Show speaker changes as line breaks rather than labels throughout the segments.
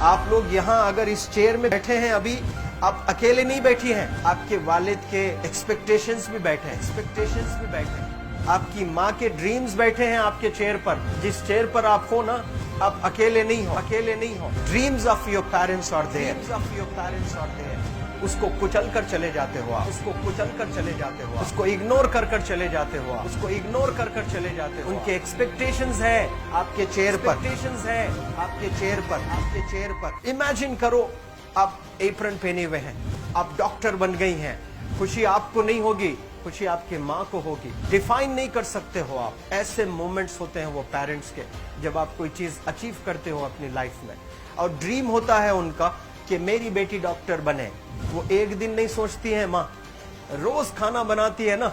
आप लोग यहाँ अगर इस चेयर में बैठे हैं अभी, आप अकेले नहीं बैठी हैं, आपके वालिद के एक्सपेक्टेशंस भी बैठे हैं, आपकी माँ के ड्रीम्स बैठे हैं आपके चेयर पर। जिस चेयर पर आप हो ना, आप अकेले नहीं हो। Dreams of your parents are there. उसको कुचल कर चले जाते हो आप, उसको इग्नोर कर चले जाते हो आप, उनके एक्सपेक्टेशंस है आपके चेयर पर। इमेजिन करो आप एप्रन पहने हुए हैं, आप डॉक्टर बन गई हैं, खुशी आपको नहीं होगी, खुशी आपके माँ को होगी। डिफाइन नहीं कर सकते हो आप। ऐसे मोमेंट्स होते हैं वो पेरेंट्स के, जब आप कोई चीज अचीव करते हो अपनी लाइफ में, और ड्रीम होता है उनका कि मेरी बेटी डॉक्टर बने। वो एक दिन नहीं सोचती है माँ, रोज खाना बनाती है ना,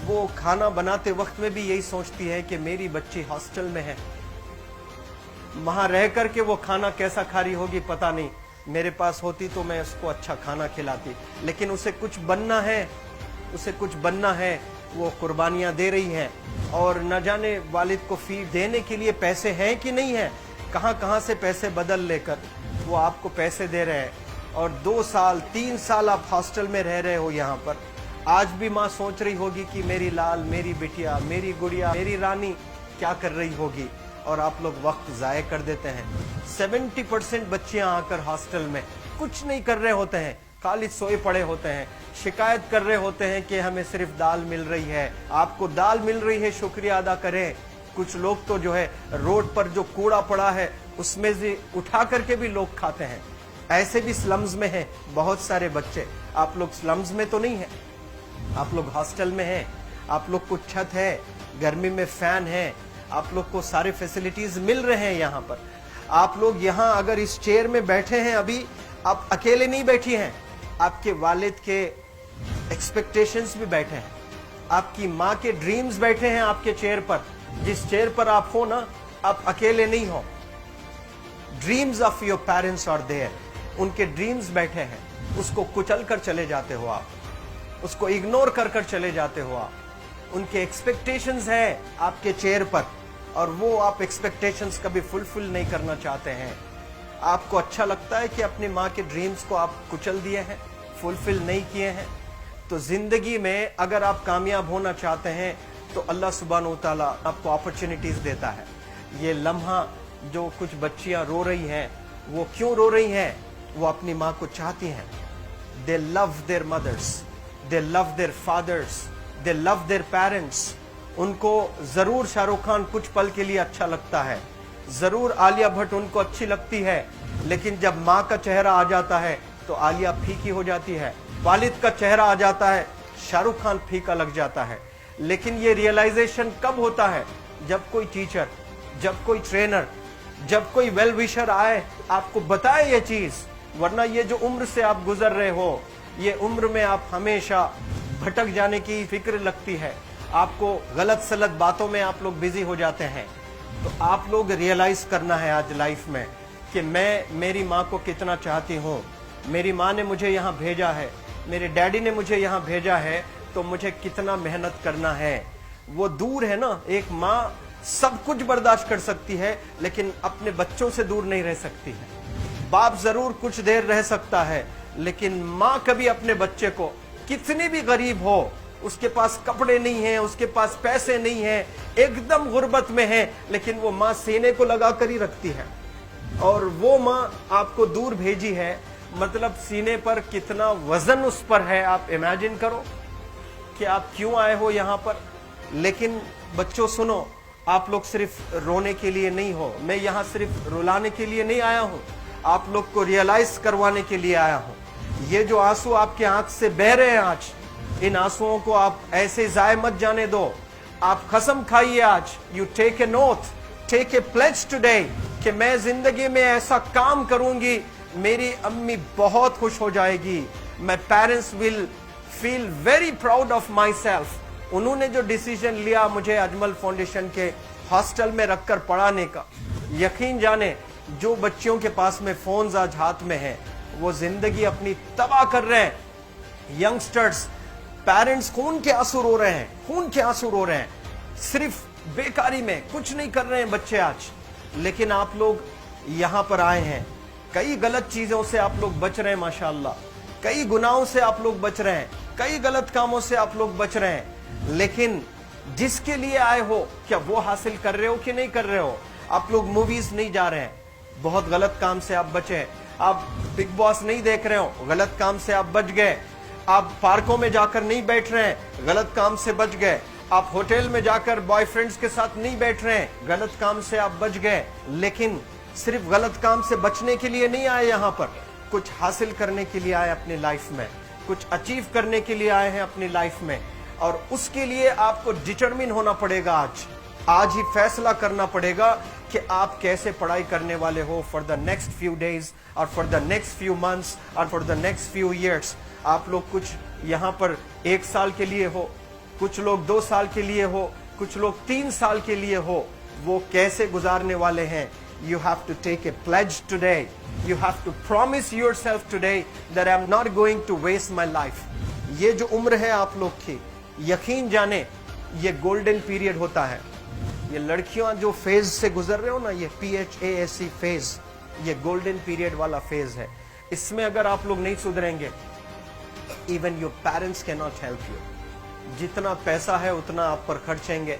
वो खाना बनाते वक्त में भी यही सोचती है कि मेरी बच्ची हॉस्टल में है, वहां रह करके वो खाना कैसा खा रही होगी पता नहीं, मेरे पास होती तो मैं उसको अच्छा खाना खिलाती। लेकिन उसे कुछ बनना है, वो कुर्बानियां दे रही है, और न जाने वालिद को फीड देने के लिए पैसे हैं कि नहीं है, कहां से पैसे बदल लेकर वो आपको पैसे दे रहे हैं। और 2 साल 3 साल आप हॉस्टल में रह रहे हो यहाँ पर। आज भी माँ सोच रही होगी कि मेरी लाल, मेरी बिटिया, मेरी गुड़िया, मेरी रानी क्या कर रही होगी, और आप लोग वक्त जाये कर देते हैं। 70% बच्चियां आकर हॉस्टल में कुछ नहीं कर रहे होते हैं, खाली सोए पड़े होते हैं, शिकायत कर रहे होते हैं कि हमें सिर्फ दाल मिल रही है। आपको दाल मिल रही है, शुक्रिया अदा करें। कुछ लोग तो जो है रोड पर जो कूड़ा पड़ा है उसमें से उठा करके भी लोग खाते हैं। ऐसे भी स्लम्स में हैं बहुत सारे बच्चे। आप लोग स्लम्स में तो नहीं है, आप लोग हॉस्टल में हैं, आप लोग को छत है, गर्मी में फैन है, आप लोग को सारे फैसिलिटीज मिल रहे हैं यहाँ पर। आप लोग यहाँ अगर इस चेयर में बैठे हैं अभी, आप अकेले नहीं बैठी हैं, आपके वालिद के एक्सपेक्टेशंस भी बैठे हैं, आपकी माँ के ड्रीम्स बैठे हैं आपके चेयर पर। जिस चेयर पर आप हो ना, आप अकेले नहीं हो। Dreams of your parents are there. उनके ड्रीम्स बैठे हैं, उसको कुचल कर चले जाते हो आप, उसको इग्नोर कर चले जाते हो आप। उनके एक्सपेक्टेशंस है आपके चेयर पर, और वो आप एक्सपेक्टेशंस कभी फुलफिल नहीं करना चाहते हैं। आपको अच्छा लगता है कि अपनी माँ के ड्रीम्स को आप कुचल दिए हैं, फुलफिल नहीं किए हैं। तो जिंदगी में अगर आप कामयाब होना चाहते हैं तो अल्लाह सुब्हानहू व तआला आपको अपॉर्चुनिटीज देता है। ये लम्हा जो कुछ बच्चियां रो रही हैं, वो क्यों रो रही हैं? वो अपनी माँ को चाहती हैं। They love their mothers, they love their fathers, they love their parents. उनको जरूर शाहरुख खान कुछ पल के लिए अच्छा लगता है, जरूर आलिया भट्ट उनको अच्छी लगती है, लेकिन जब माँ का चेहरा आ जाता है तो आलिया फीकी हो जाती है। वालिद का चेहरा आ जाता है, शाहरुख खान फीका लग जाता है। लेकिन ये रियलाइजेशन कब होता है? जब कोई टीचर, जब कोई ट्रेनर, जब कोई वेल विशर आए, आपको बताए ये चीज। वरना ये जो उम्र से आप गुजर रहे हो, ये उम्र में आप हमेशा भटक जाने की फिक्र लगती है, आपको गलत सलत बातों में आप लोग बिजी हो जाते हैं। तो आप लोग रियलाइज करना है आज लाइफ में कि मैं मेरी माँ को कितना चाहती हूँ। मेरी माँ ने मुझे यहाँ भेजा है, मेरे डैडी ने मुझे यहाँ भेजा है, तो मुझे कितना मेहनत करना है। वो दूर है ना, एक माँ सब कुछ बर्दाश्त कर सकती है, लेकिन अपने बच्चों से दूर नहीं रह सकती है। बाप जरूर कुछ देर रह सकता है, लेकिन माँ कभी अपने बच्चे को, कितनी भी गरीब हो, उसके पास कपड़े नहीं है, उसके पास पैसे नहीं है, एकदम गुर्बत में है, लेकिन वो माँ सीने को लगा कर ही रखती है। और वो माँ आपको दूर भेजी है, मतलब सीने पर कितना वजन उस पर है। आप इमेजिन करो कि आप क्यों आए हो यहाँ पर। लेकिन बच्चों सुनो, आप लोग सिर्फ रोने के लिए नहीं हो, मैं यहाँ सिर्फ रुलाने के लिए नहीं आया हूँ, आप लोग को रियलाइज करवाने के लिए आया हूँ। ये जो आंसू आपके आंख से बह रहे हैं आज, इन आंसुओं को आप ऐसे जाए मत जाने दो। आप कसम खाइए आज, you take a note, take a pledge today, कि मैं जिंदगी में ऐसा काम करूंगी, मेरी अम्मी बहुत खुश हो जाएगी। My parents will feel very proud of my self. उन्होंने जो डिसीजन लिया मुझे अजमल फाउंडेशन के हॉस्टल में रखकर पढ़ाने का, यकीन जाने जो बच्चियों के पास में फोन्स आज हाथ में है, वो जिंदगी अपनी तबाह कर रहे हैं। यंगस्टर्स, पेरेंट्स खून के आंसू रो रहे हैं, खून के आंसू रो रहे हैं, सिर्फ बेकारी में कुछ नहीं कर रहे हैं बच्चे आज। लेकिन आप लोग यहाँ पर आए हैं, कई गलत चीजों से आप लोग बच रहे हैं माशाअल्लाह, कई गुनाहों से आप लोग बच रहे हैं, कई गलत कामों से आप लोग बच रहे हैं, लेकिन जिसके लिए आए हो क्या वो हासिल कर रहे हो कि नहीं कर रहे हो? आप लोग मूवीज नहीं जा रहे हैं, बहुत गलत काम से आप बचे हैं। आप बिग बॉस नहीं देख रहे हो, गलत काम से आप बच गए। आप पार्कों में जाकर नहीं बैठ रहे हैं, गलत काम से बच गए। आप होटल में जाकर बॉयफ्रेंड्स के साथ नहीं बैठ रहे हैं, गलत काम से आप बच गए। लेकिन सिर्फ गलत काम से बचने के लिए नहीं आए यहाँ पर, कुछ हासिल करने के लिए आए अपनी लाइफ में, कुछ अचीव करने के लिए आए हैं अपनी लाइफ में। और उसके लिए आपको डिटरमिन होना पड़ेगा। आज ही फैसला करना पड़ेगा कि आप कैसे पढ़ाई करने वाले हो for the next few days और for the next few months और for the next few years. आप लोग कुछ यहाँ पर 1 साल के लिए हो, कुछ लोग 2 साल के लिए हो, कुछ लोग 3 साल के लिए हो। वो कैसे गुजारने वाले हैं? You have to take a pledge today. You have to promise yourself today that I'm not going to waste my life. ये जो उम्र है आप लोग की, यकीन जाने ये गोल्डन पीरियड होता है। ये लड़कियां जो फेज से गुजर रहे हो ना, ये PHASE फेज, ये गोल्डन पीरियड वाला फेज है। इसमें अगर आप लोग नहीं सुधरेंगे, even your parents can not help you. जितना पैसा है उतना आप पर खर्चेंगे,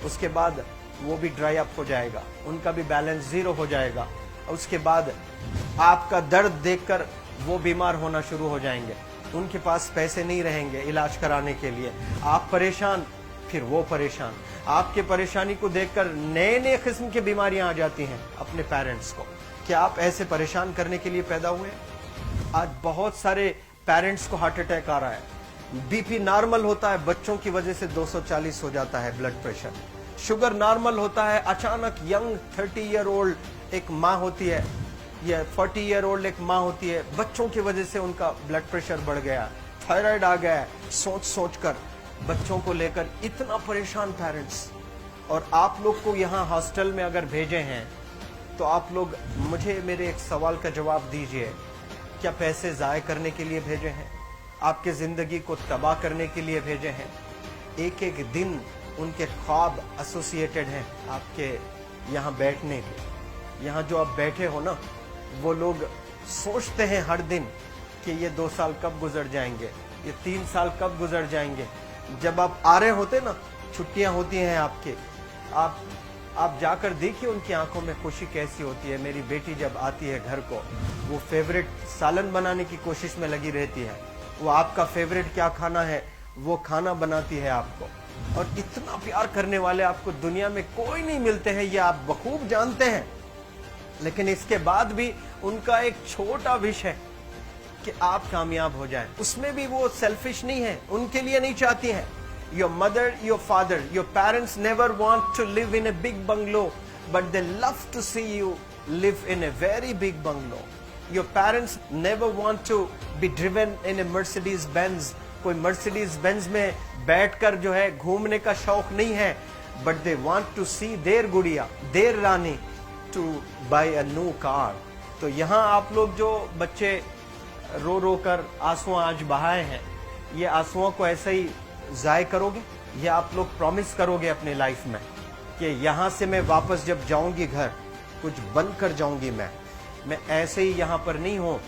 उसके बाद वो भी ड्राई अप हो जाएगा, उनका भी बैलेंस जीरो हो जाएगा। उसके बाद आपका दर्द देखकर वो बीमार होना शुरू हो जाएंगे, उनके पास पैसे नहीं रहेंगे इलाज कराने के लिए। आप परेशान, फिर वो परेशान। आपके परेशानी को देखकर नए नए किस्म की बीमारियां आ जाती हैं अपने पेरेंट्स को। क्या आप ऐसे परेशान करने के लिए पैदा हुए? आज बहुत सारे पेरेंट्स को हार्ट अटैक आ रहा है। बीपी नॉर्मल होता है, बच्चों की वजह से 240 हो जाता है ब्लड प्रेशर। शुगर नॉर्मल होता है, अचानक यंग 30 ईयर ओल्ड एक माँ होती है या 40 ईयर ओल्ड एक माँ होती है, बच्चों की वजह से उनका ब्लड प्रेशर बढ़ गया, थायराइड आ गया। सोच सोच कर बच्चों को लेकर इतना परेशान पेरेंट्स। और आप लोग को यहाँ हॉस्टल में अगर भेजे हैं तो आप लोग मुझे मेरे एक सवाल का जवाब दीजिए, क्या पैसे ज़ाय करने के लिए भेजे हैं? आपके ज़िंदगी को तबाह करने के लिए भेजे हैं? एक एक दिन उनके ख्वाब एसोसिएटेड हैं आपके यहाँ बैठने के। यहाँ जो आप बैठे हो ना, वो लोग सोचते हैं हर दिन कि ये 2 साल कब गुजर जाएंगे, ये 3 साल कब गुजर जाएंगे। जब आप आ रहे होते ना, छुट्टियाँ होती हैं आपके, आप जाकर देखिए उनकी आंखों में खुशी कैसी होती है। मेरी बेटी जब आती है घर को, वो फेवरेट सालन बनाने की कोशिश में लगी रहती है। वो आपका फेवरेट क्या खाना है वो खाना बनाती है आपको। और इतना प्यार करने वाले आपको दुनिया में कोई नहीं मिलते हैं, ये आप बखूब जानते हैं। लेकिन इसके बाद भी उनका एक छोटा विश है कि आप कामयाब हो जाएं। उसमें भी वो सेल्फिश नहीं है, उनके लिए नहीं चाहती हैं। Your mother, your father, your parents never want to live in a big bungalow, but they love to see you live in a very big bungalow. Your parents never want to be driven in a Mercedes Benz. कोई Mercedes Benz में बैठकर जो है घूमने का शौक नहीं है, but they want to see their गुड़िया, their Rani to buy a new car. तो यहाँ आप लोग जो बच्चे रो रो कर आंसू आज बहाए हैं, ये आंसुओं को ऐसे ही ज़ाय करोगे या आप लोग प्रॉमिस करोगे अपने लाइफ में कि यहाँ से मैं वापस जब जाऊंगी घर, कुछ बन कर जाऊंगी। मैं ऐसे ही यहाँ पर नहीं हूँ।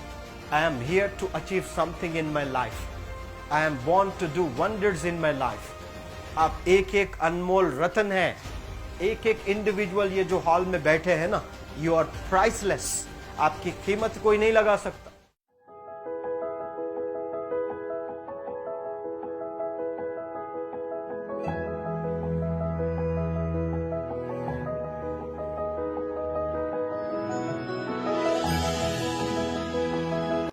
I am here to achieve something in my life. I am born to do wonders in my life. आप एक एक अनमोल रतन है, एक एक इंडिविजुअल ये जो हॉल में बैठे हैं ना, यू आर प्राइसलेस। आपकी कीमत कोई नहीं लगा सकता।